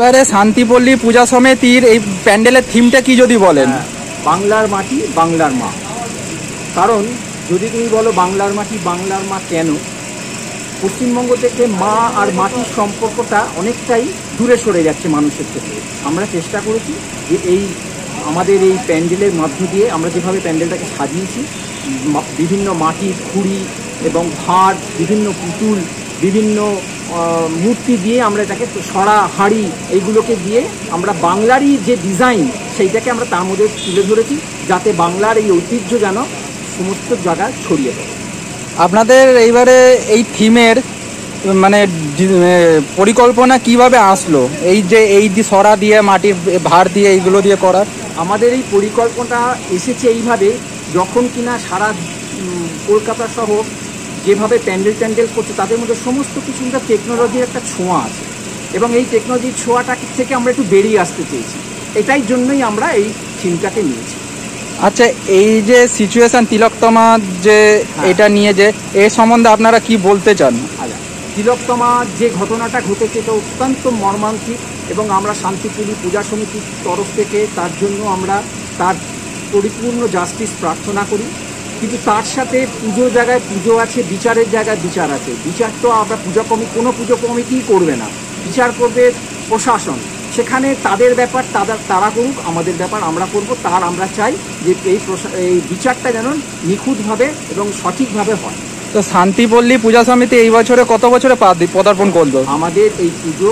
এবারে শান্তিপল্লী পূজা সমিতির এই প্যান্ডেলের থিমটা কি যদি বলেন? বাংলার মাটি বাংলার মা। কারণ যদি তুমি বলো বাংলার মাটি বাংলার মা কেন, পশ্চিমবঙ্গ থেকে মা আর মাটির সম্পর্কটা অনেকটাই দূরে সরে যাচ্ছে মানুষের থেকে। আমরা চেষ্টা করেছি যে এই আমাদের এই প্যান্ডেলের মধ্য দিয়ে আমরা যেভাবে প্যান্ডেলটাকে সাজিয়েছি, বিভিন্ন মাটির খুঁড়ি এবং ভাঁড়, বিভিন্ন পুতুল, বিভিন্ন মূর্তি দিয়ে আমরা এটাকে সরা হাঁড়ি এইগুলোকে দিয়ে আমরা বাংলারই যে ডিজাইন সেইটাকে আমরা তার মধ্যে তুলে ধরেছি, যাতে বাংলার এই ঐতিহ্য যেন সমস্ত জায়গায় ছড়িয়ে পড়ে। আপনাদের এইবারে এই থিমের মানে পরিকল্পনা কিভাবে আসলো, এই যে সরা দিয়ে মাটির ভাঁড় দিয়ে এইগুলো দিয়ে করার? আমাদের এই পরিকল্পনা এসেছে এইভাবে, যখন কিনা সারা কলকাতা শহর যেভাবে প্যান্ডেল করছে তাদের মধ্যে সমস্ত কিছু টেকনোলজির একটা ছোঁয়া আছে, এবং এই টেকনোলজির ছোঁয়াটা থেকে আমরা একটু বেরিয়ে আসতে চেয়েছি। এটাই জন্যই আমরা এই থিমটাকে নিয়েছি। আচ্ছা, এই যে সিচুয়েশন তিলোত্তমা যে এটা নিয়ে যে এই সম্বন্ধে আপনারা কি বলতে চান? আচ্ছা, তিলোত্তমা যে ঘটনাটা ঘটেছে এটা অত্যন্ত মর্মান্তিক, এবং আমরা শান্তিপল্লী পূজা সমিতির তরফ থেকে তার জন্য আমরা তার পরিপূর্ণ জাস্টিস প্রার্থনা করি। কিন্তু তার সাথে পুজোর জায়গায় পুজো আছে, বিচারের জায়গায় বিচার আছে। বিচার তো আমরা কোনো পুজো কমিটিই করবে না, বিচার করবে প্রশাসন। সেখানে তাদের ব্যাপার তারা করুক, আমাদের ব্যাপার আমরা করব। তার আমরা চাই যে এই বিচারটা যেন নিখুঁতভাবে এবং সঠিকভাবে হয়। তো শান্তিপল্লী পূজা সমিতি এই বছরে কত বছরে পদার্পণ করলো? আমাদের এই পুজো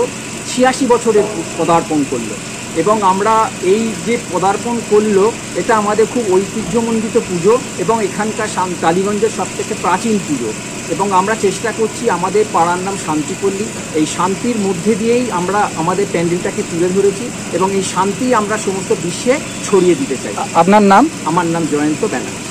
86 বছরে পদার্পণ করলো, এবং আমরা এই যে পদার্পণ করলো এটা আমাদের খুব ঐতিহ্যমণ্ডিত পুজো, এবং এখানকার টালিগঞ্জের সবথেকে প্রাচীন পুজো। এবং আমরা চেষ্টা করছি, আমাদের পাড়ার নাম শান্তিপল্লী, এই শান্তির মধ্যে দিয়েই আমরা আমাদের প্যান্ডেলটাকে তুলে ধরেছি, এবং এই শান্তি আমরা সমস্ত বিশ্বে ছড়িয়ে দিতে চাই। আপনার নাম? আমার নাম জয়ন্ত ব্যানার্জি।